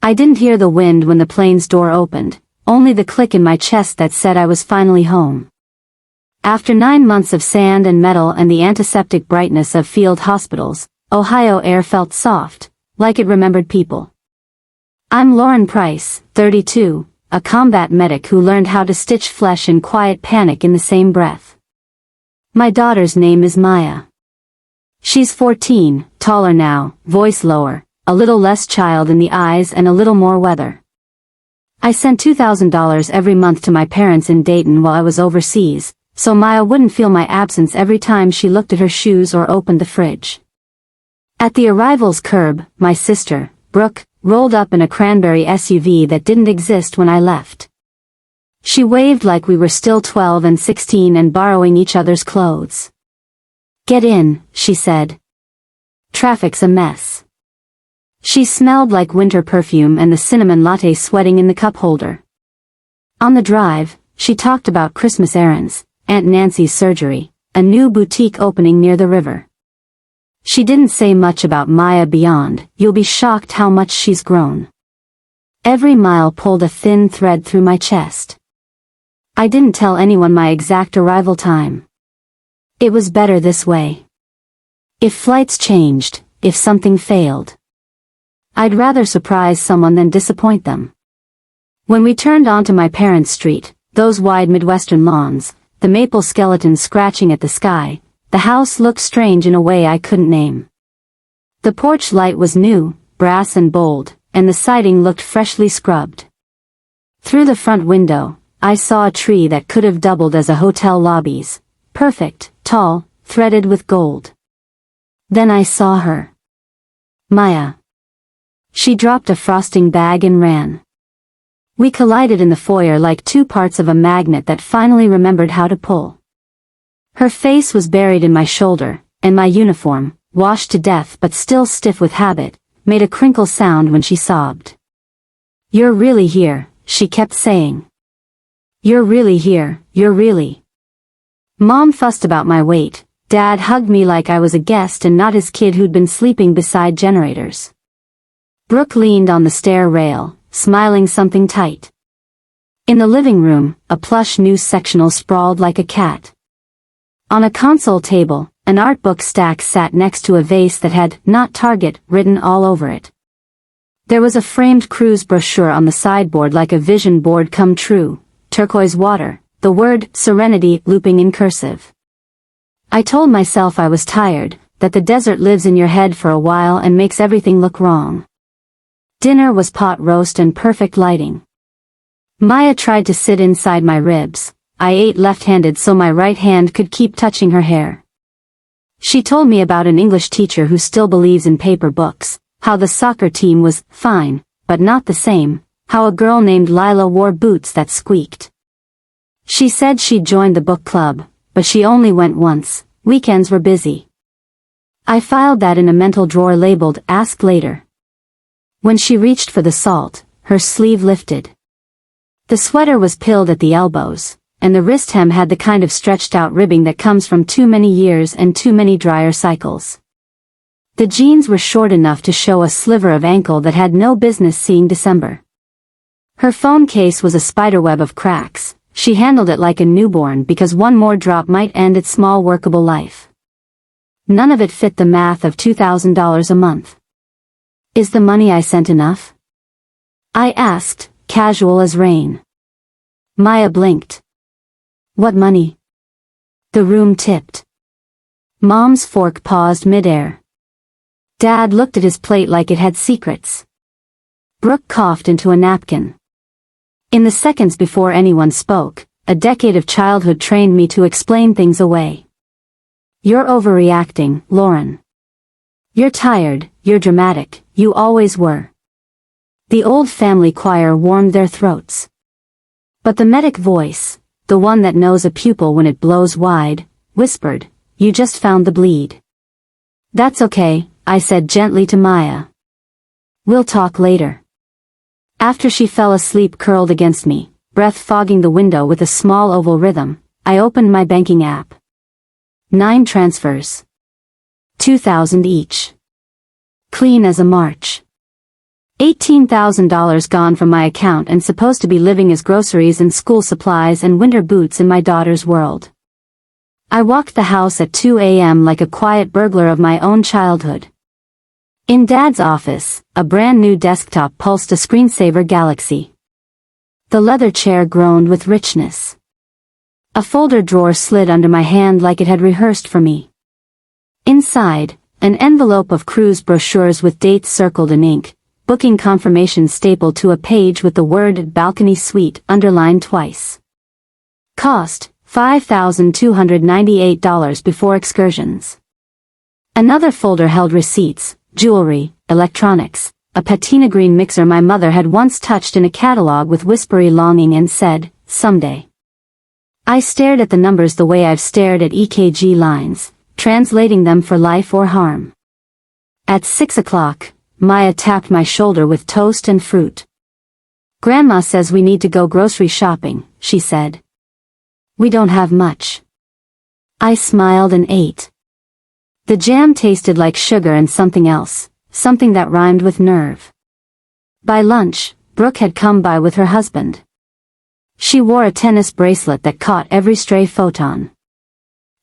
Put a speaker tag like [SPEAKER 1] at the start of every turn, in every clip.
[SPEAKER 1] I didn't hear the wind when the plane's door opened, only the click in my chest that said I was finally home. After 9 months of sand and metal and the antiseptic brightness of field hospitals, Ohio air felt soft, like it remembered people. I'm Lauren Price, 32, a combat medic who learned how to stitch flesh in quiet panic in the same breath. My daughter's name is Maya. She's 14, taller now, voice lower, a little less child in the eyes and a little more weather. I sent $2,000 every month to my parents in Dayton while I was overseas, so Maya wouldn't feel my absence every time she looked at her shoes or opened the fridge. At the arrivals curb, my sister, Brooke, rolled up in a cranberry SUV that didn't exist when I left. She waved like we were still 12 and 16 and borrowing each other's clothes. Get in, she said. Traffic's a mess. She smelled like winter perfume and the cinnamon latte sweating in the cup holder. On the drive, she talked about Christmas errands, Aunt Nancy's surgery, a new boutique opening near the river. She didn't say much about Maya beyond, you'll be shocked how much she's grown. Every mile pulled a thin thread through my chest. I didn't tell anyone my exact arrival time. It was better this way. If flights changed, if something failed, I'd rather surprise someone than disappoint them. When we turned onto my parents' street, those wide Midwestern lawns, the maple skeletons scratching at the sky, the house looked strange in a way I couldn't name. The porch light was new, brass and bold, and the siding looked freshly scrubbed. Through the front window, I saw a tree that could have doubled as a hotel lobby's, perfect, tall, threaded with gold. Then I saw her. Maya. She dropped a frosting bag and ran. We collided in the foyer like two parts of a magnet that finally remembered how to pull. Her face was buried in my shoulder, and my uniform, washed to death but still stiff with habit, made a crinkle sound when she sobbed. You're really here, she kept saying. You're really here, you're really. Mom fussed about my weight, Dad hugged me like I was a guest and not his kid who'd been sleeping beside generators. Brooke leaned on the stair rail, smiling something tight. In the living room, a plush news sectional sprawled like a cat. On a console table, an art book stack sat next to a vase that had "Not Target" written all over it. There was a framed cruise brochure on the sideboard like a vision board come true, turquoise water, the word "Serenity" looping in cursive. I told myself I was tired, that the desert lives in your head for a while and makes everything look wrong. Dinner was pot roast and perfect lighting. Maya tried to sit inside my ribs. I ate left-handed so my right hand could keep touching her hair. She told me about an English teacher who still believes in paper books, how the soccer team was fine, but not the same, how a girl named Lila wore boots that squeaked. She said she'd joined the book club, but she only went once, weekends were busy. I filed that in a mental drawer labeled "Ask Later." When she reached for the salt, her sleeve lifted. The sweater was pilled at the elbows, and the wrist hem had the kind of stretched-out ribbing that comes from too many years and too many dryer cycles. The jeans were short enough to show a sliver of ankle that had no business seeing December. Her phone case was a spiderweb of cracks. She handled it like a newborn because one more drop might end its small workable life. None of it fit the math of $2,000 a month. Is the money I sent enough? I asked, casual as rain. Maya blinked. What money? The room tipped. Mom's fork paused midair. Dad looked at his plate like it had secrets. Brooke coughed into a napkin. In the seconds before anyone spoke, a decade of childhood trained me to explain things away. You're overreacting, Lauren. You're tired, you're dramatic, you always were. The old family choir warmed their throats. But the medic voice, the one that knows a pupil when it blows wide, whispered, you just found the bleed. That's okay, I said gently to Maya. We'll talk later. After she fell asleep curled against me, breath fogging the window with a small oval rhythm, I opened my banking app. 9 transfers. $2,000 each. Clean as a march. $18,000 gone from my account and supposed to be living as groceries and school supplies and winter boots in my daughter's world. I walked the house at 2 a.m. like a quiet burglar of my own childhood. In Dad's office, a brand new desktop pulsed a screensaver galaxy. The leather chair groaned with richness. A folder drawer slid under my hand like it had rehearsed for me. Inside, an envelope of cruise brochures with dates circled in ink, booking confirmation stapled to a page with the word balcony suite underlined twice. Cost, $5,298 before excursions. Another folder held receipts, jewelry, electronics, a patina green mixer my mother had once touched in a catalog with whispery longing and said, someday. I stared at the numbers the way I've stared at EKG lines, translating them for life or harm. At 6 o'clock, Maya tapped my shoulder with toast and fruit. Grandma says we need to go grocery shopping, she said. We don't have much. I smiled and ate. The jam tasted like sugar and something else, something that rhymed with nerve. By lunch, Brooke had come by with her husband. She wore a tennis bracelet that caught every stray photon.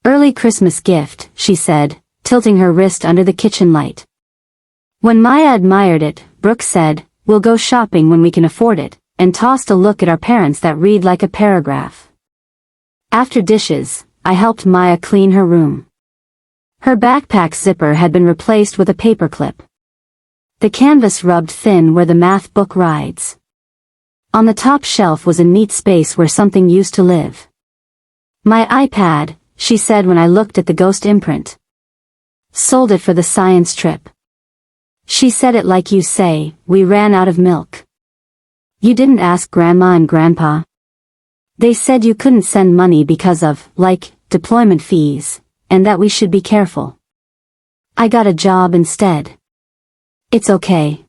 [SPEAKER 1] Early Christmas gift, she said, tilting her wrist under the kitchen light. When Maya admired it, Brooke said, we'll go shopping when we can afford it, and tossed a look at our parents that read like a paragraph. After dishes, I helped Maya clean her room. Her backpack zipper had been replaced with a paperclip. The canvas rubbed thin where the math book rides. On the top shelf was a neat space where something used to live. My iPad, she said when I looked at the ghost imprint. Sold it for the science trip. She said it like you say, we ran out of milk. You didn't ask Grandma and Grandpa? They said you couldn't send money because of, like, deployment fees, and that we should be careful. I got a job instead. It's okay.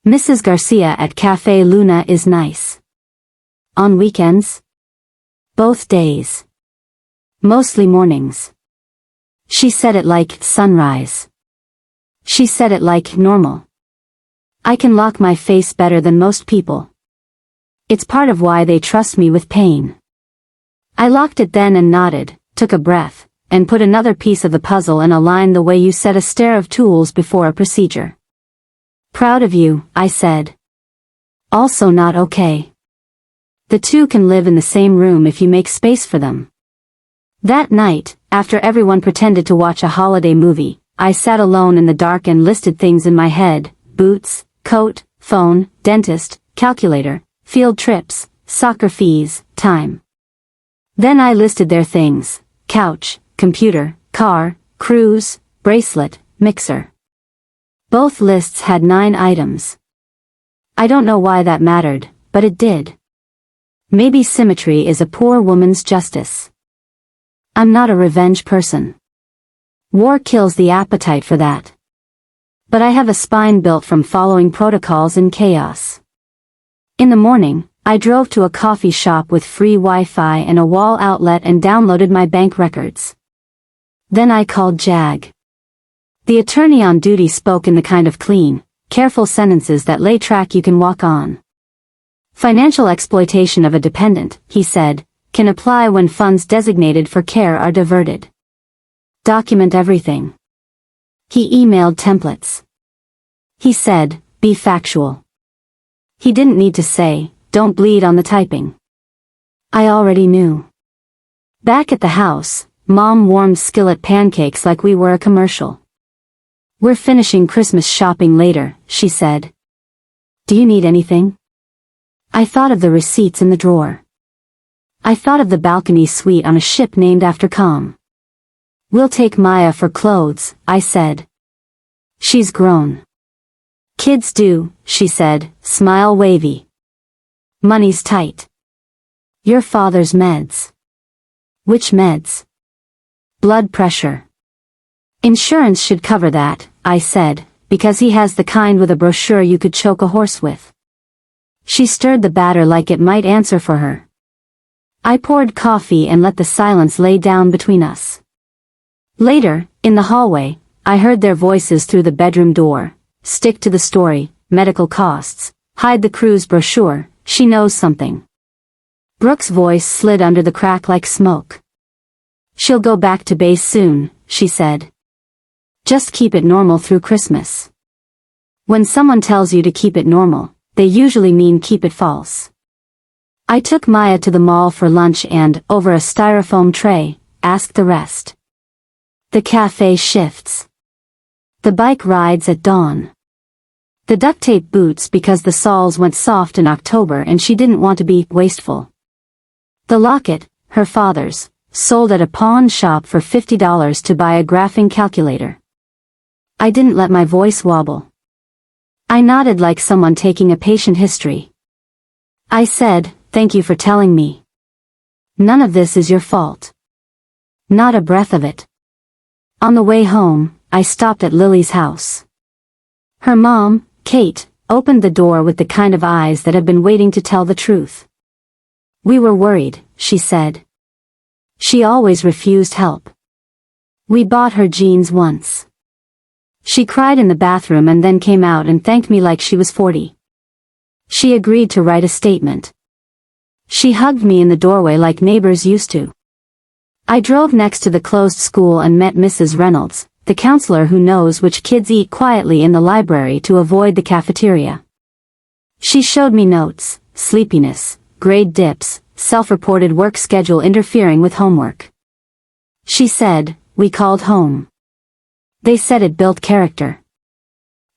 [SPEAKER 1] Mrs. Garcia at Cafe Luna is nice. On weekends? Both days. Mostly mornings. She said it like sunrise. She said it like normal. I can lock my face better than most people. It's part of why they trust me with pain. I locked it then and nodded, took a breath, and put another piece of the puzzle in a line the way you set a stair of tools before a procedure. Proud of you, I said. Also not okay. The two can live in the same room if you make space for them. That night, after everyone pretended to watch a holiday movie, I sat alone in the dark and listed things in my head: boots, coat, phone, dentist, calculator, field trips, soccer fees, time. Then I listed their things: couch, computer, car, cruise, bracelet, mixer. Both lists had 9 items. I don't know why that mattered, but it did. Maybe symmetry is a poor woman's justice. I'm not a revenge person. War kills the appetite for that. But I have a spine built from following protocols in chaos. In the morning, I drove to a coffee shop with free Wi-Fi and a wall outlet and downloaded my bank records. Then I called JAG. The attorney on duty spoke in the kind of clean, careful sentences that lay track you can walk on. Financial exploitation of a dependent, he said, can apply when funds designated for care are diverted. Document everything. He emailed templates. He said, be factual. He didn't need to say, don't bleed on the typing. I already knew. Back at the house, Mom warmed skillet pancakes like we were a commercial. We're finishing Christmas shopping later, she said. Do you need anything? I thought of the receipts in the drawer. I thought of the balcony suite on a ship named after Com. We'll take Maya for clothes, I said. She's grown. Kids do, she said, smile wavy. Money's tight. Your father's meds. Which meds? Blood pressure. Insurance should cover that, I said, because he has the kind with a brochure you could choke a horse with. She stirred the batter like it might answer for her. I poured coffee and let the silence lay down between us. Later, in the hallway, I heard their voices through the bedroom door. Stick to the story, medical costs, hide the cruise brochure, she knows something. Brooke's voice slid under the crack like smoke. She'll go back to base soon, she said. Just keep it normal through Christmas. When someone tells you to keep it normal, they usually mean keep it false. I took Maya to the mall for lunch and, over a styrofoam tray, asked the rest. The cafe shifts. The bike rides at dawn. The duct tape boots because the soles went soft in October and she didn't want to be wasteful. The locket, her father's, sold at a pawn shop for $50 to buy a graphing calculator. I didn't let my voice wobble. I nodded like someone taking a patient history. I said, "Thank you for telling me. None of this is your fault. Not a breath of it." On the way home, I stopped at Lily's house. Her mom, Kate, opened the door with the kind of eyes that have been waiting to tell the truth. "We were worried," she said. She always refused help. "We bought her jeans once." She cried in the bathroom and then came out and thanked me like she was 40. She agreed to write a statement. She hugged me in the doorway like neighbors used to. I drove next to the closed school and met Mrs. Reynolds, the counselor who knows which kids eat quietly in the library to avoid the cafeteria. She showed me notes, sleepiness, grade dips, self-reported work schedule interfering with homework. She said, "We called home. They said it built character."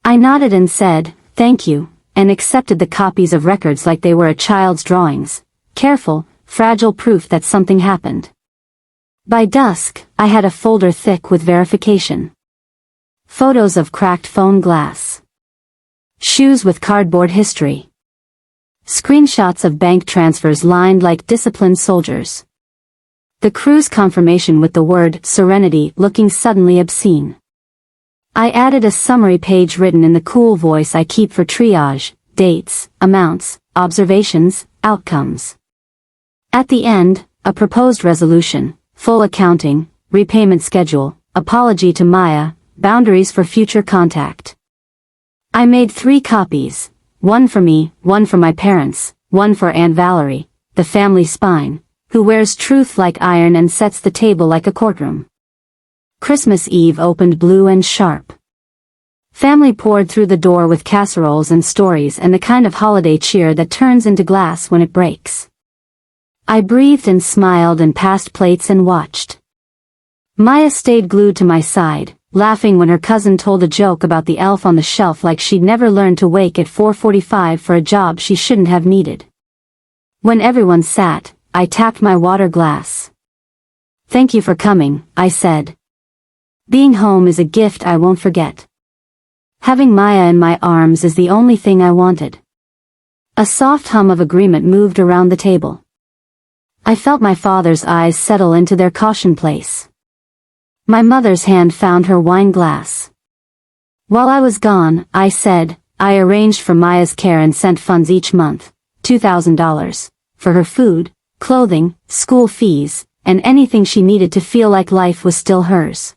[SPEAKER 1] I nodded and said, "Thank you," and accepted the copies of records like they were a child's drawings, careful, fragile proof that something happened. By dusk, I had a folder thick with verification. Photos of cracked phone glass. Shoes with cardboard history. Screenshots of bank transfers lined like disciplined soldiers. The cruise confirmation with the word Serenity looking suddenly obscene. I added a summary page written in the cool voice I keep for triage, dates, amounts, observations, outcomes. At the end, a proposed resolution, full accounting, repayment schedule, apology to Maya, boundaries for future contact. I made 3 copies, one for me, one for my parents, one for Aunt Valerie, the family spine, who wears truth like iron and sets the table like a courtroom. Christmas Eve opened blue and sharp. Family poured through the door with casseroles and stories and the kind of holiday cheer that turns into glass when it breaks. I breathed and smiled and passed plates and watched. Maya stayed glued to my side, laughing when her cousin told a joke about the elf on the shelf like she'd never learned to wake at 4:45 for a job she shouldn't have needed. When everyone sat, I tapped my water glass. "Thank you for coming," I said. "Being home is a gift I won't forget. Having Maya in my arms is the only thing I wanted." A soft hum of agreement moved around the table. I felt my father's eyes settle into their caution place. My mother's hand found her wine glass. While I was gone, I said, I arranged for Maya's care and sent funds each month, $2,000, for her food, clothing, school fees, and anything she needed to feel like life was still hers.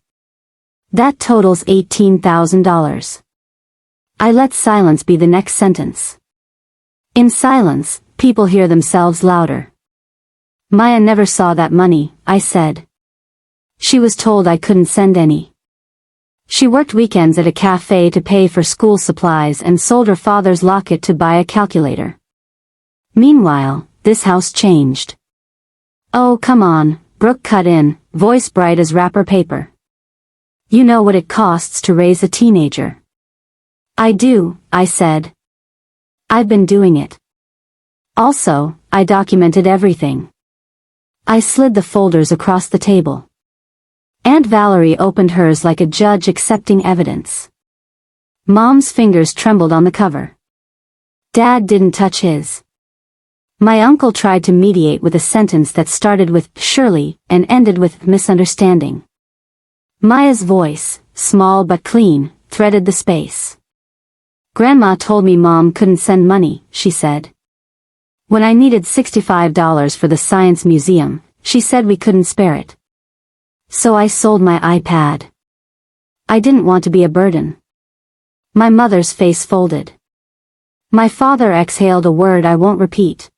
[SPEAKER 1] That totals $18,000. I let silence be the next sentence. In silence, people hear themselves louder. Maya never saw that money, I said. She was told I couldn't send any. She worked weekends at a cafe to pay for school supplies and sold her father's locket to buy a calculator. Meanwhile, this house changed. "Oh, come on," Brooke cut in, voice bright as wrapper paper. "You know what it costs to raise a teenager." "I do," I said. "I've been doing it. Also, I documented everything." I slid the folders across the table. Aunt Valerie opened hers like a judge accepting evidence. Mom's fingers trembled on the cover. Dad didn't touch his. My uncle tried to mediate with a sentence that started with "surely" and ended with "misunderstanding." Maya's voice, small but clean, threaded the space. "Grandma told me Mom couldn't send money," she said. "When I needed $65 for the Science Museum, she said we couldn't spare it. So I sold my iPad. I didn't want to be a burden." My mother's face folded. My father exhaled a word I won't repeat.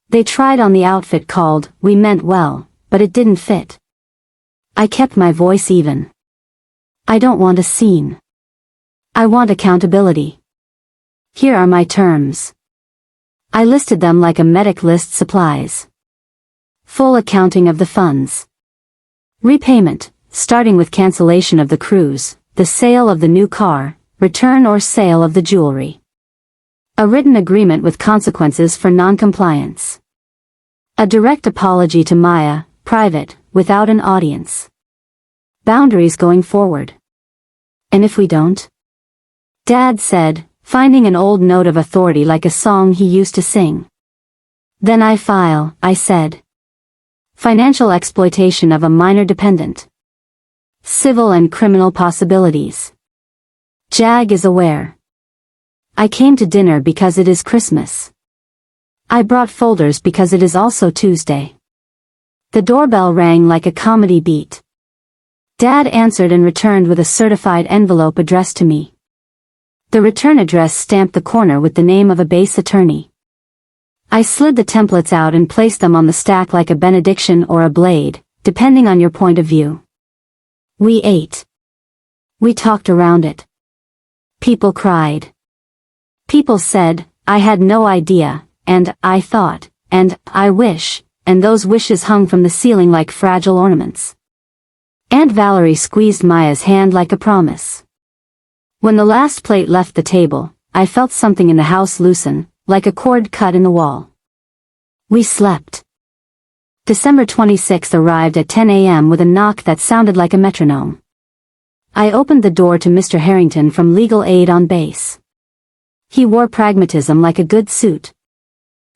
[SPEAKER 1] They tried on the outfit called, "We meant well," but it didn't fit. I kept my voice even. I don't want a scene. I want accountability. Here are my terms. I listed them like a medic lists supplies. Full accounting of the funds. Repayment, starting with cancellation of the cruise, the sale of the new car, return or sale of the jewelry. A written agreement with consequences for non-compliance. A direct apology to Maya, private, without an audience. Boundaries going forward. And if we don't? Dad said, finding an old note of authority like a song he used to sing. Then I file, I said. Financial exploitation of a minor dependent. Civil and criminal possibilities. JAG is aware. I came to dinner because it is Christmas. I brought folders because it is also Tuesday. The doorbell rang like a comedy beat. Dad answered and returned with a certified envelope addressed to me. The return address stamped the corner with the name of a base attorney. I slid the templates out and placed them on the stack like a benediction or a blade, depending on your point of view. We ate. We talked around it. People cried. People said, I had no idea, and I thought, and I wish, and those wishes hung from the ceiling like fragile ornaments. Aunt Valerie squeezed Maya's hand like a promise. When the last plate left the table, I felt something in the house loosen, like a cord cut in the wall. We slept. December 26th arrived at 10 a.m. with a knock that sounded like a metronome. I opened the door to Mr. Harrington from Legal Aid on base. He wore pragmatism like a good suit.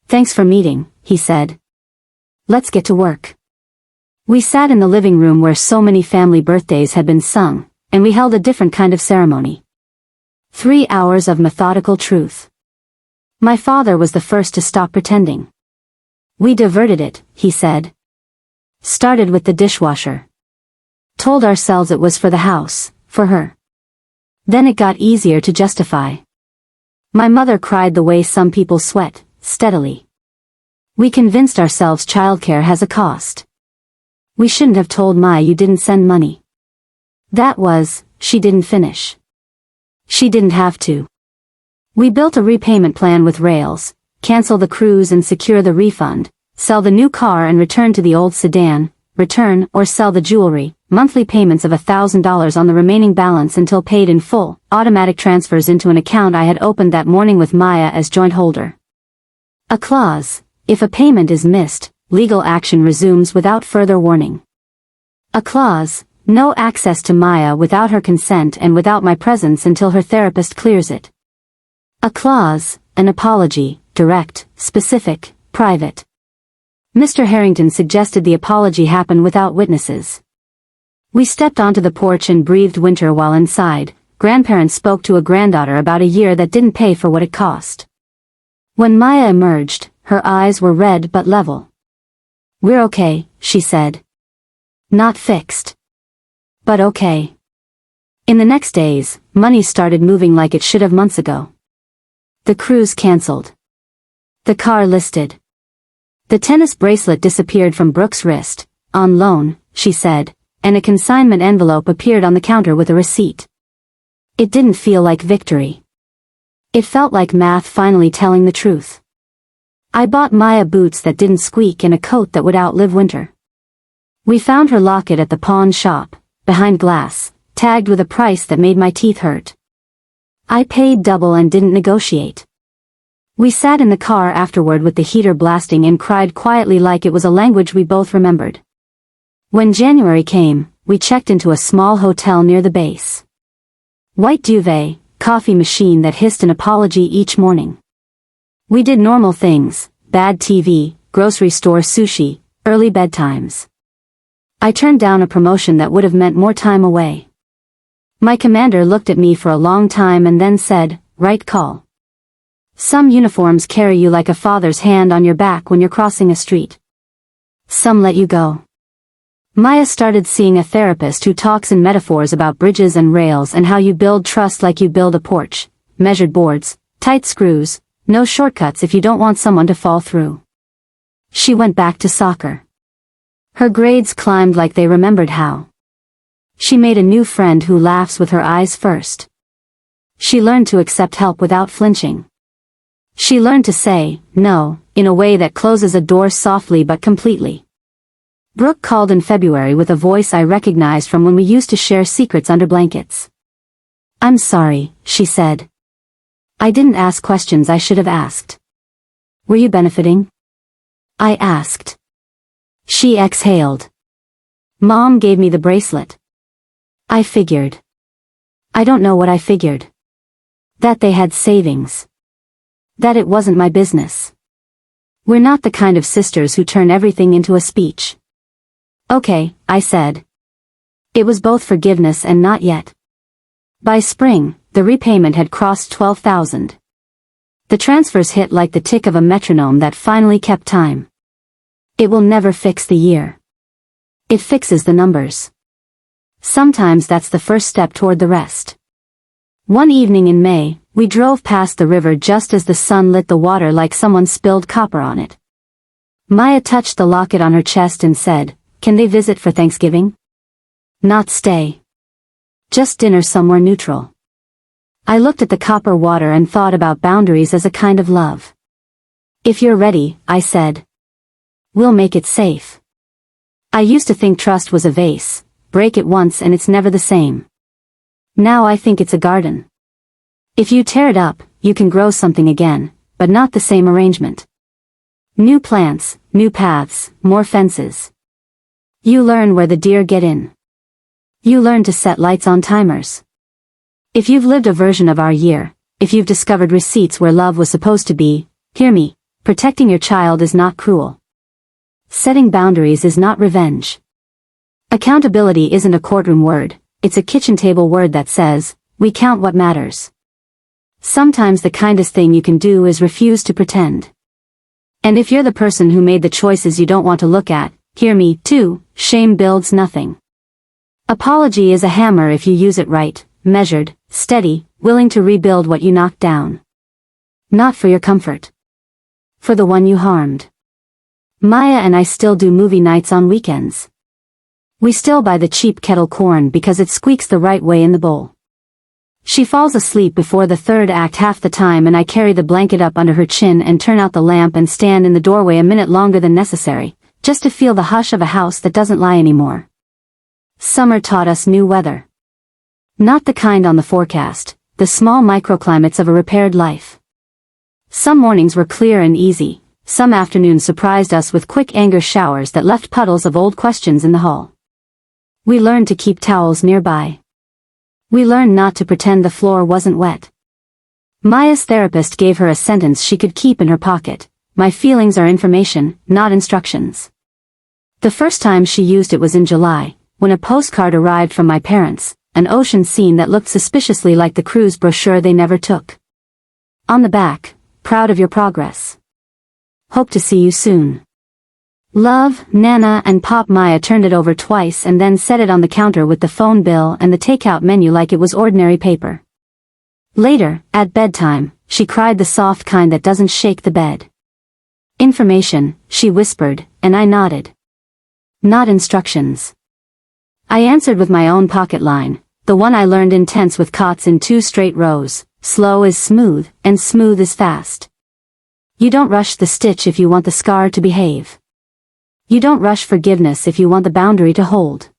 [SPEAKER 1] Thanks for meeting, he said. Let's get to work. We sat in the living room where so many family birthdays had been sung, and we held a different kind of ceremony. 3 hours of methodical truth. My father was the first to stop pretending. We diverted it, he said. Started with the dishwasher. Told ourselves it was for the house, for her. Then it got easier to justify. My mother cried the way some people sweat, steadily. We convinced ourselves childcare has a cost. We shouldn't have told Maya you didn't send money. That was, she didn't finish. She didn't have to. We built a repayment plan with rails, cancel the cruise and secure the refund, sell the new car and return to the old sedan, return or sell the jewelry, monthly payments of $1,000 on the remaining balance until paid in full, automatic transfers into an account I had opened that morning with Maya as joint holder. A clause, if a payment is missed, legal action resumes without further warning. A clause, no access to Maya without her consent and without my presence until her therapist clears it. A clause, an apology, direct, specific, private. Mr. Harrington suggested the apology happen without witnesses. We stepped onto the porch and breathed winter while inside. Grandparents spoke to a granddaughter about a year that didn't pay for what it cost. When Maya emerged, her eyes were red but level. We're okay, she said. Not fixed. But okay. In the next days, money started moving like it should have months ago. The cruise cancelled. The car listed. The tennis bracelet disappeared from Brooke's wrist, on loan, she said, and a consignment envelope appeared on the counter with a receipt. It didn't feel like victory. It felt like math finally telling the truth. I bought Maya boots that didn't squeak and a coat that would outlive winter. We found her locket at the pawn shop, behind glass, tagged with a price that made my teeth hurt. I paid double and didn't negotiate. We sat in the car afterward with the heater blasting and cried quietly like it was a language we both remembered. When January came, we checked into a small hotel near the base. White duvet, coffee machine that hissed an apology each morning. We did normal things, bad TV, grocery store sushi, early bedtimes. I turned down a promotion that would have meant more time away. My commander looked at me for a long time and then said, right call. Some uniforms carry you like a father's hand on your back when you're crossing a street. Some let you go. Maya started seeing a therapist who talks in metaphors about bridges and rails and how you build trust like you build a porch, measured boards, Tight screws, no shortcuts if you don't want someone to fall through. She went back to soccer. Her grades climbed like they remembered how. She made a new friend who laughs with her eyes first. She learned to accept help without flinching. She learned to say, no, in a way that closes a door softly but completely. Brooke called in February with a voice I recognized from when we used to share secrets under blankets. I'm sorry, she said. I didn't ask questions I should have asked. Were you benefiting? I asked. She exhaled. Mom gave me the bracelet. I figured. I don't know what I figured. That they had savings. That it wasn't my business. We're not the kind of sisters who turn everything into a speech. Okay, I said. It was both forgiveness and not yet. By spring, the repayment had crossed 12,000. The transfers hit like the tick of a metronome that finally kept time. It will never fix the year. It fixes the numbers. Sometimes that's the first step toward the rest. One evening in May, we drove past the river just as the sun lit the water like someone spilled copper on it. Maya touched the locket on her chest and said, "Can they visit for Thanksgiving?" "Not stay. Just dinner somewhere neutral." I looked at the copper water and thought about boundaries as a kind of love. "If you're ready," I said. "We'll make it safe." I used to think trust was a vase, break it once and it's never the same. Now I think it's a garden. If you tear it up, you can grow something again, but not the same arrangement. New plants, new paths, more fences. You learn where the deer get in. You learn to set lights on timers. If you've lived a version of our year, if you've discovered receipts where love was supposed to be, hear me, protecting your child is not cruel. Setting boundaries is not revenge. Accountability isn't a courtroom word, it's a kitchen table word that says, we count what matters. Sometimes the kindest thing you can do is refuse to pretend. And if you're the person who made the choices you don't want to look at, hear me, too, shame builds nothing. Apology is a hammer if you use it right, measured, steady, willing to rebuild what you knocked down. Not for your comfort. For the one you harmed. Maya and I still do movie nights on weekends. We still buy the cheap kettle corn because it squeaks the right way in the bowl. She falls asleep before the third act half the time and I carry the blanket up under her chin and turn out the lamp and stand in the doorway a minute longer than necessary, just to feel the hush of a house that doesn't lie anymore. Summer taught us new weather. Not the kind on the forecast, the small microclimates of a repaired life. Some mornings were clear and easy, some afternoons surprised us with quick anger showers that left puddles of old questions in the hall. We learned to keep towels nearby. We learned not to pretend the floor wasn't wet. Maya's therapist gave her a sentence she could keep in her pocket: my feelings are information, not instructions. The first time she used it was in July, when a postcard arrived from my parents, an ocean scene that looked suspiciously like the cruise brochure they never took. On the back, proud of your progress. Hope to see you soon. Love, Nana, and Pop. Maya turned it over twice and then set it on the counter with the phone bill and the takeout menu like it was ordinary paper. Later, at bedtime, she cried the soft kind that doesn't shake the bed. Information, she whispered, and I nodded. Not instructions. I answered with my own pocket line, the one I learned in tents with cots in 2 straight rows: slow is smooth, and smooth is fast. You don't rush the stitch if you want the scar to behave. You don't rush forgiveness if you want the boundary to hold.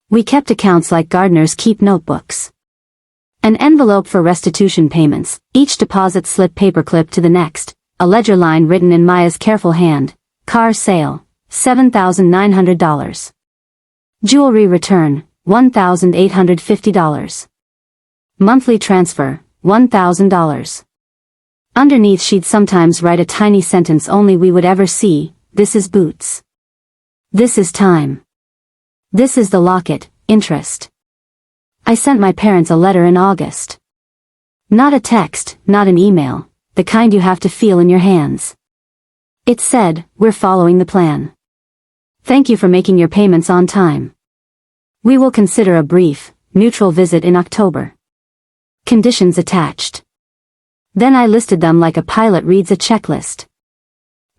[SPEAKER 1] We kept accounts like gardeners keep notebooks. An envelope for restitution payments, each deposit slip paperclip to the next, a ledger line written in Maya's careful hand: car sale, $7,900. Jewelry return, $1,850. Monthly transfer, $1,000. Underneath she'd sometimes write a tiny sentence only we would ever see: this is Boots. This is time. This is the locket, interest. I sent my parents a letter in August. Not a text, not an email, the kind you have to feel in your hands. It said, we're following the plan. Thank you for making your payments on time. We will consider a brief, neutral visit in October. Conditions attached. Then I listed them like a pilot reads a checklist.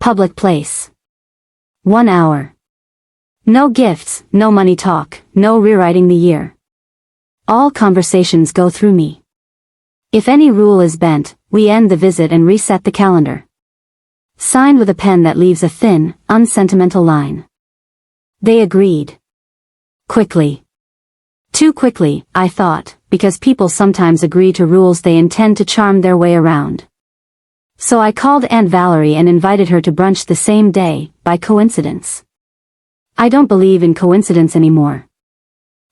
[SPEAKER 1] Public place. 1 hour. No gifts, no money talk, no rewriting the year. All conversations go through me. If any rule is bent, we end the visit and reset the calendar. Signed with a pen that leaves a thin, unsentimental line. They agreed. Quickly. Too quickly, I thought, because people sometimes agree to rules they intend to charm their way around. So I called Aunt Valerie and invited her to brunch the same day, by coincidence. I don't believe in coincidence anymore.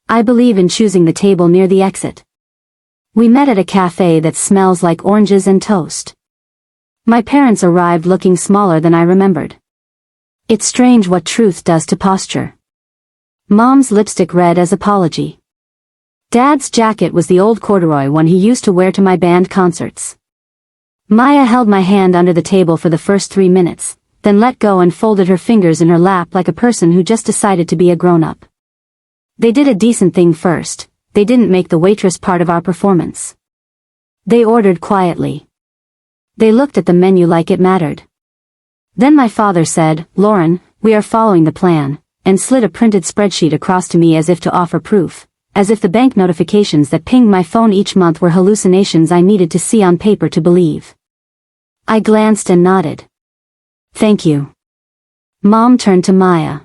[SPEAKER 1] I believe in choosing the table near the exit. We met at a cafe that smells like oranges and toast. My parents arrived looking smaller than I remembered. It's strange what truth does to posture. Mom's lipstick read as apology. Dad's jacket was the old corduroy one he used to wear to my band concerts. Maya held my hand under the table for the first 3 minutes, then let go and folded her fingers in her lap like a person who just decided to be a grown-up. They did a decent thing first. They didn't make the waitress part of our performance. They ordered quietly. They looked at the menu like it mattered. Then my father said, "Lauren, we are following the plan," and slid a printed spreadsheet across to me as if to offer proof, as if the bank notifications that pinged my phone each month were hallucinations I needed to see on paper to believe. I glanced and nodded. "Thank you." Mom turned to Maya.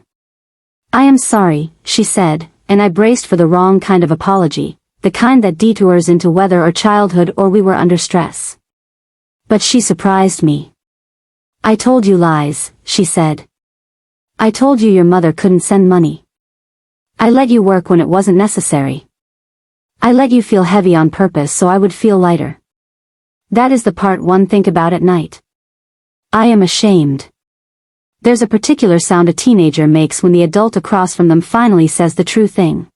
[SPEAKER 1] "I am sorry," she said, and I braced for the wrong kind of apology, the kind that detours into weather or childhood or we were under stress. But she surprised me. "I told you lies," she said. "I told you your mother couldn't send money. I let you work when it wasn't necessary. I let you feel heavy on purpose so I would feel lighter. That is the part one think about at night. I am ashamed." There's a particular sound a teenager makes when the adult across from them finally says the true thing.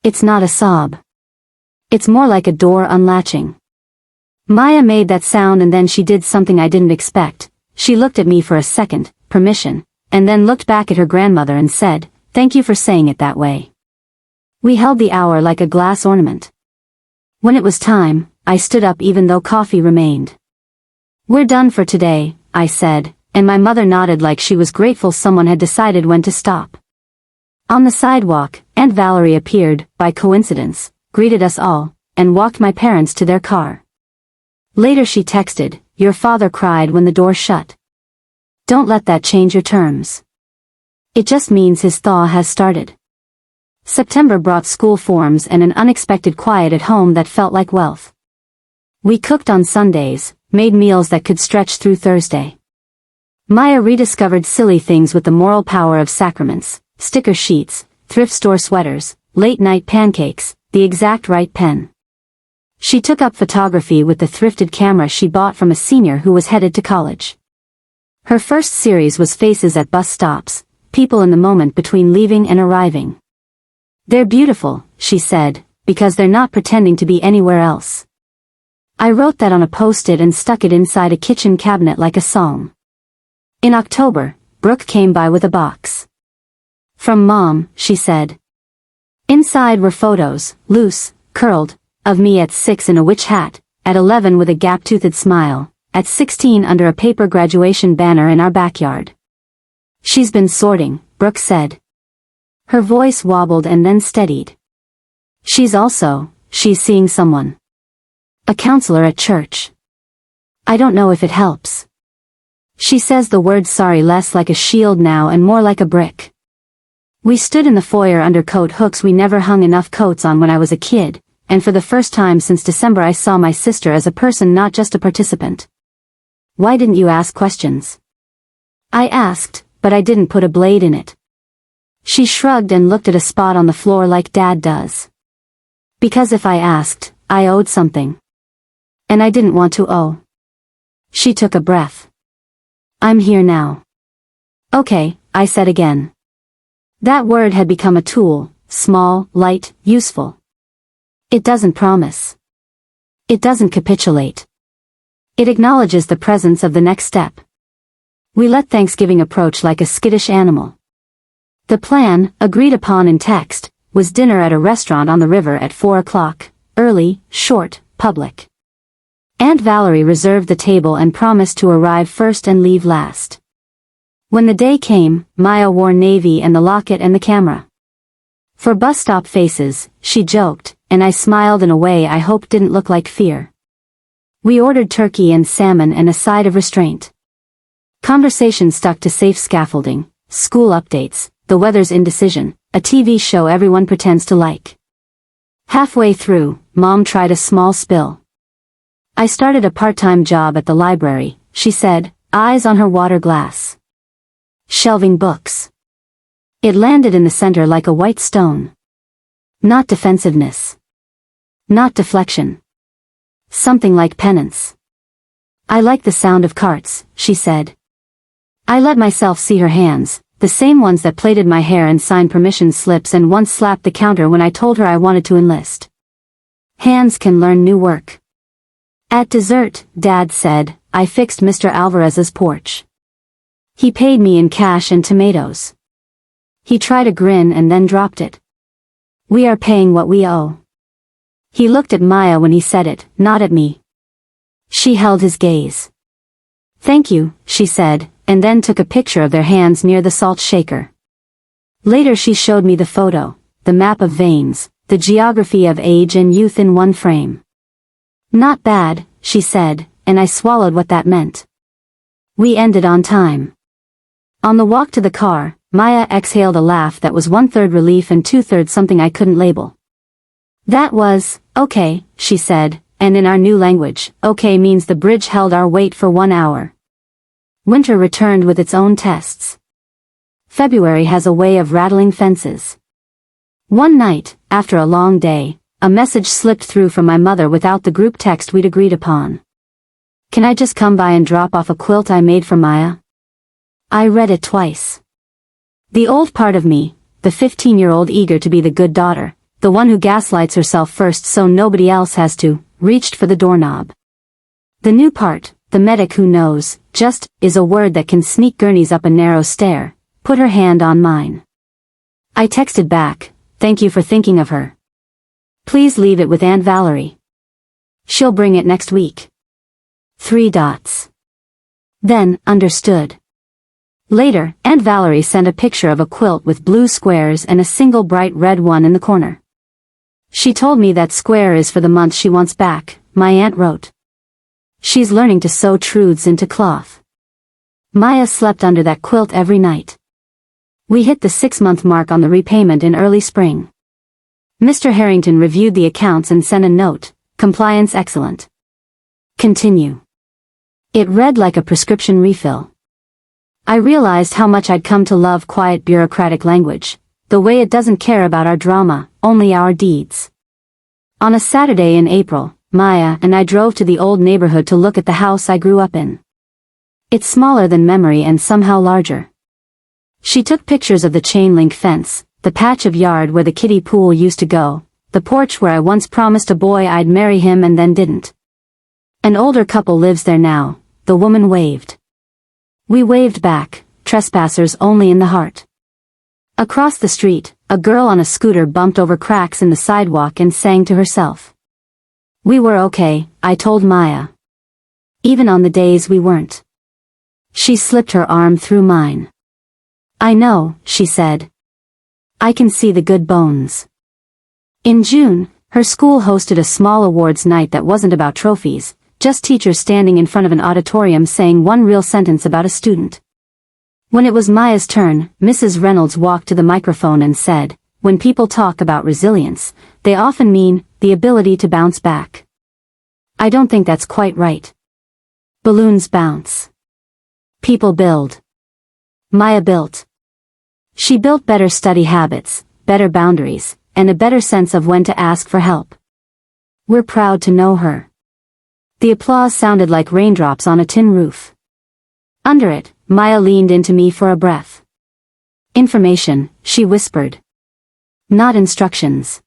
[SPEAKER 1] It's not a sob. It's more like a door unlatching. Maya made that sound and then she did something I didn't expect. She looked at me for a second, permission, and then looked back at her grandmother and said, "Thank you for saying it that way." We held the hour like a glass ornament. When it was time, I stood up even though coffee remained. "We're done for today," I said, and my mother nodded like she was grateful someone had decided when to stop. On the sidewalk, Aunt Valerie appeared, by coincidence, greeted us all, and walked my parents to their car. Later she texted, "Your father cried when the door shut. Don't let that change your terms. It just means his thaw has started." September brought school forms and an unexpected quiet at home that felt like wealth. We cooked on Sundays, made meals that could stretch through Thursday. Maya rediscovered silly things with the moral power of sacraments, sticker sheets, thrift store sweaters, late-night pancakes, the exact right pen. She took up photography with the thrifted camera she bought from a senior who was headed to college. Her first series was faces at bus stops, people in the moment between leaving and arriving. "They're beautiful," she said, "because they're not pretending to be anywhere else." I wrote that on a post-it and stuck it inside a kitchen cabinet like a song. In October, Brooke came by with a box. "From Mom," she said. Inside were photos, loose, curled, of me at 6 in a witch hat, at 11 with a gap-toothed smile, at 16 under a paper graduation banner in our backyard. "She's been sorting," Brooke said. Her voice wobbled and then steadied. She's seeing someone. A counselor at church. I don't know if it helps. She says the word sorry less like a shield now and more like a brick. We stood in the foyer under coat hooks we never hung enough coats on when I was a kid, and for the first time since December I saw my sister as a person not just a participant. "Why didn't you ask questions?" I asked, but I didn't put a blade in it. She shrugged and looked at a spot on the floor like Dad does. Because if I asked, I owed something. And I didn't want to owe. She took a breath. "I'm here now." "Okay," I said again. That word had become a tool, small, light, useful. It doesn't promise. It doesn't capitulate. It acknowledges the presence of the next step. We let Thanksgiving approach like a skittish animal. The plan, agreed upon in text, was dinner at a restaurant on the river at 4 o'clock, early, short, public. Aunt Valerie reserved the table and promised to arrive first and leave last. When the day came, Maya wore navy and the locket and the camera. For bus stop faces, she joked, and I smiled in a way I hoped didn't look like fear. We ordered turkey and salmon and a side of restraint. Conversation stuck to safe scaffolding, school updates, the weather's indecision, a TV show everyone pretends to like. Halfway through, Mom tried a small spill. I started a part-time job at the library, she said, eyes on her water glass. Shelving books. It landed in the center like a white stone. Not defensiveness. Not deflection. Something like penance. I like the sound of carts, she said. I let myself see her hands, the same ones that plaited my hair and signed permission slips and once slapped the counter when I told her I wanted to enlist. Hands can learn new work. At dessert, Dad said, I fixed Mr. Alvarez's porch. He paid me in cash and tomatoes. He tried a grin and then dropped it. We are paying what we owe. He looked at Maya when he said it, not at me. She held his gaze. Thank you, she said, and then took a picture of their hands near the salt shaker. Later she showed me the photo, the map of veins, the geography of age and youth in one frame. Not bad, she said, and I swallowed what that meant. We ended on time. On the walk to the car, Maya exhaled a laugh that was 1/3 relief and 2/3 something I couldn't label. That was, okay, she said, and in our new language, okay means the bridge held our weight for 1 hour. Winter returned with its own tests. February has a way of rattling fences. One night, after a long day, a message slipped through from my mother without the group text we'd agreed upon. Can I just come by and drop off a quilt I made for Maya? I read it twice. The old part of me, the 15-year-old eager to be the good daughter, the one who gaslights herself first so nobody else has to, reached for the doorknob. The new part, the medic who knows, just, is a word that can sneak gurneys up a narrow stair, put her hand on mine. I texted back, thank you for thinking of her. Please leave it with Aunt Valerie. She'll bring it next week. 3 dots. Then, understood. Later, Aunt Valerie sent a picture of a quilt with blue squares and a single bright red one in the corner. She told me that square is for the month she wants back, my aunt wrote. She's learning to sew truths into cloth. Maya slept under that quilt every night. We hit the 6-month mark on the repayment in early spring. Mr. Harrington reviewed the accounts and sent a note, compliance excellent. Continue. It read like a prescription refill. I realized how much I'd come to love quiet bureaucratic language, the way it doesn't care about our drama, only our deeds. On a Saturday in April, Maya and I drove to the old neighborhood to look at the house I grew up in. It's smaller than memory and somehow larger. She took pictures of the chain-link fence, the patch of yard where the kiddie pool used to go, the porch where I once promised a boy I'd marry him and then didn't. An older couple lives there now, the woman waved. We waved back, trespassers only in the heart. Across the street, a girl on a scooter bumped over cracks in the sidewalk and sang to herself. We were okay, I told Maya. Even on the days we weren't. She slipped her arm through mine. I know, she said. I can see the good bones. In June, her school hosted a small awards night that wasn't about trophies, just teachers standing in front of an auditorium saying one real sentence about a student. When it was Maya's turn, Mrs. Reynolds walked to the microphone and said, when people talk about resilience, they often mean the ability to bounce back. I don't think that's quite right. Balloons bounce. People build. Maya built. She built better study habits, better boundaries, and a better sense of when to ask for help. We're proud to know her. The applause sounded like raindrops on a tin roof. Under it, Maya leaned into me for a breath. Information, she whispered. Not instructions.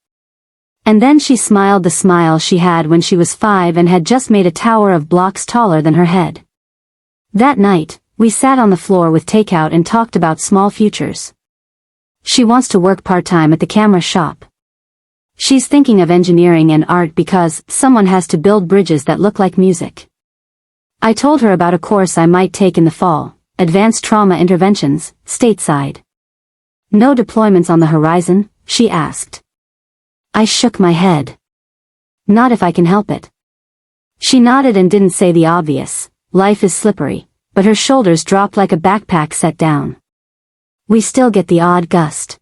[SPEAKER 1] And then she smiled the smile she had when she was 5 and had just made a tower of blocks taller than her head. That night, we sat on the floor with takeout and talked about small futures. She wants to work part-time at the camera shop. She's thinking of engineering and art because someone has to build bridges that look like music. I told her about a course I might take in the fall, Advanced Trauma Interventions, stateside. No deployments on the horizon, she asked. I shook my head. Not if I can help it. She nodded and didn't say the obvious, life is slippery, but her shoulders dropped like a backpack set down. We still get the odd gust.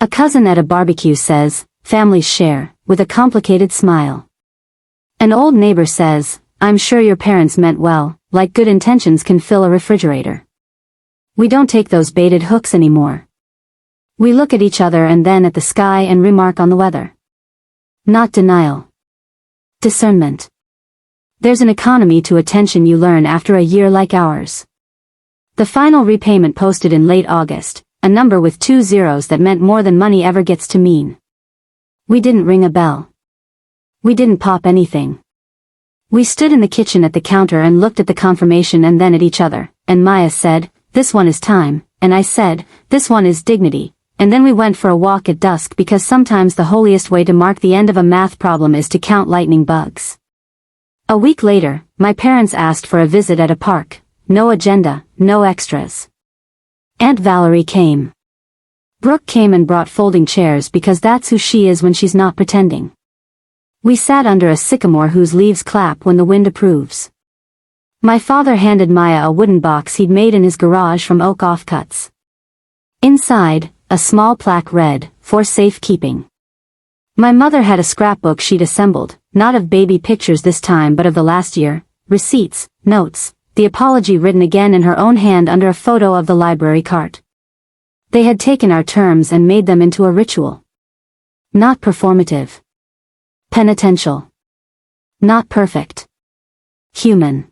[SPEAKER 1] A cousin at a barbecue says, families share, with a complicated smile. An old neighbor says, I'm sure your parents meant well, like good intentions can fill a refrigerator. We don't take those baited hooks anymore. We look at each other and then at the sky and remark on the weather. Not denial. Discernment. There's an economy to attention you learn after a year like ours. The final repayment posted in late August, a number with 2 zeros that meant more than money ever gets to mean. We didn't ring a bell. We didn't pop anything. We stood in the kitchen at the counter and looked at the confirmation and then at each other, and Maya said, this one is time, and I said, this one is dignity, and then we went for a walk at dusk because sometimes the holiest way to mark the end of a math problem is to count lightning bugs. A week later, my parents asked for a visit at a park, no agenda, no extras. Aunt Valerie came. Brooke came and brought folding chairs because that's who she is when she's not pretending. We sat under a sycamore whose leaves clap when the wind approves. My father handed Maya a wooden box he'd made in his garage from oak offcuts. Inside, a small plaque read, for safekeeping. My mother had a scrapbook she'd assembled, not of baby pictures this time but of the last year, receipts, notes, the apology written again in her own hand under a photo of the library cart. They had taken our terms and made them into a ritual. Not performative. Penitential. Not perfect. Human.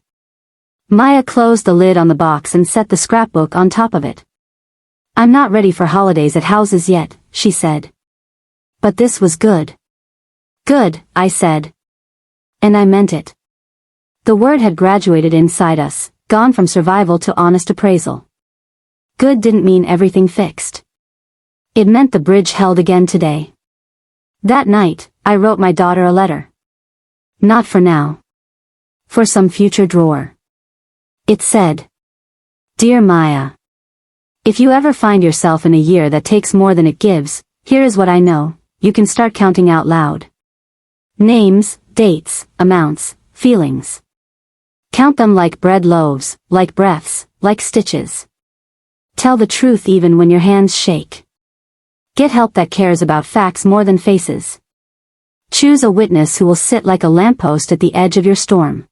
[SPEAKER 1] Maya closed the lid on the box and set the scrapbook on top of it. I'm not ready for holidays at houses yet, she said. But this was good. Good, I said. And I meant it. The word had graduated inside us, gone from survival to honest appraisal. Good didn't mean everything fixed. It meant the bridge held again today. That night, I wrote my daughter a letter. Not for now. For some future drawer. It said, Dear Maya. If you ever find yourself in a year that takes more than it gives, here is what I know, you can start counting out loud. Names, dates, amounts, feelings. Count them like bread loaves, like breaths, like stitches. Tell the truth even when your hands shake. Get help that cares about facts more than faces. Choose a witness who will sit like a lamppost at the edge of your storm.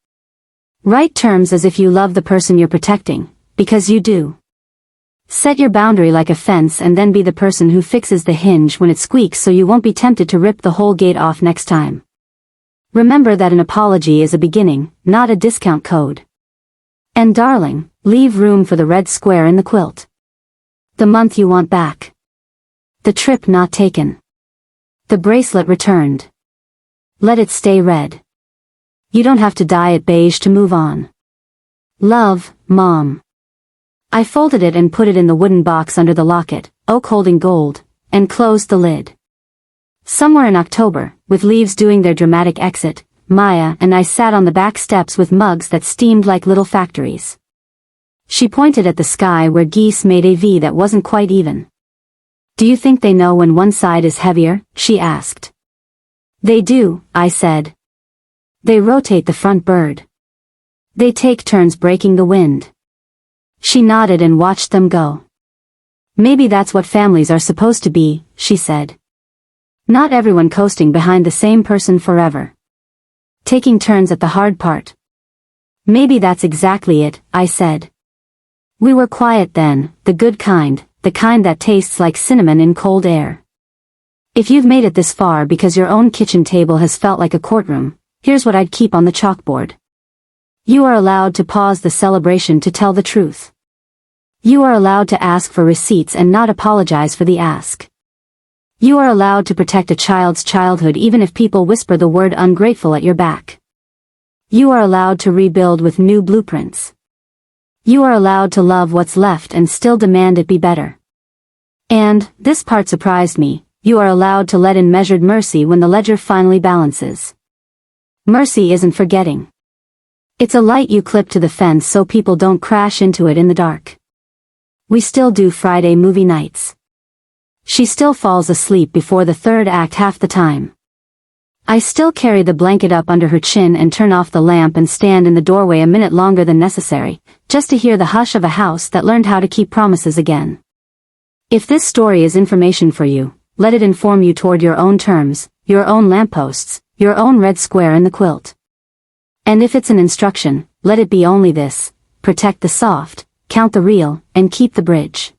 [SPEAKER 1] Write terms as if you love the person you're protecting, because you do. Set your boundary like a fence and then be the person who fixes the hinge when it squeaks so you won't be tempted to rip the whole gate off next time. Remember that an apology is a beginning, not a discount code. And darling, leave room for the red square in the quilt. The month you want back. The trip not taken. The bracelet returned. Let it stay red. You don't have to dye it beige to move on. Love, Mom. I folded it and put it in the wooden box under the locket, oak holding gold, and closed the lid. Somewhere in October, with leaves doing their dramatic exit, Maya and I sat on the back steps with mugs that steamed like little factories. She pointed at the sky where geese made a V that wasn't quite even. Do you think they know when one side is heavier? She asked. They do, I said. They rotate the front bird. They take turns breaking the wind. She nodded and watched them go. Maybe that's what families are supposed to be, she said. Not everyone coasting behind the same person forever. Taking turns at the hard part. Maybe that's exactly it, I said. We were quiet then, the good kind, the kind that tastes like cinnamon in cold air. If you've made it this far because your own kitchen table has felt like a courtroom, here's what I'd keep on the chalkboard. You are allowed to pause the celebration to tell the truth. You are allowed to ask for receipts and not apologize for the ask. You are allowed to protect a child's childhood even if people whisper the word ungrateful at your back. You are allowed to rebuild with new blueprints. You are allowed to love what's left and still demand it be better. And, this part surprised me, you are allowed to let in measured mercy when the ledger finally balances. Mercy isn't forgetting. It's a light you clip to the fence so people don't crash into it in the dark. We still do Friday movie nights. She still falls asleep before the third act half the time. I still carry the blanket up under her chin and turn off the lamp and stand in the doorway a minute longer than necessary, just to hear the hush of a house that learned how to keep promises again. If this story is information for you, let it inform you toward your own terms, your own lampposts, your own red square in the quilt. And if it's an instruction, let it be only this: protect the soft, count the real, and keep the bridge.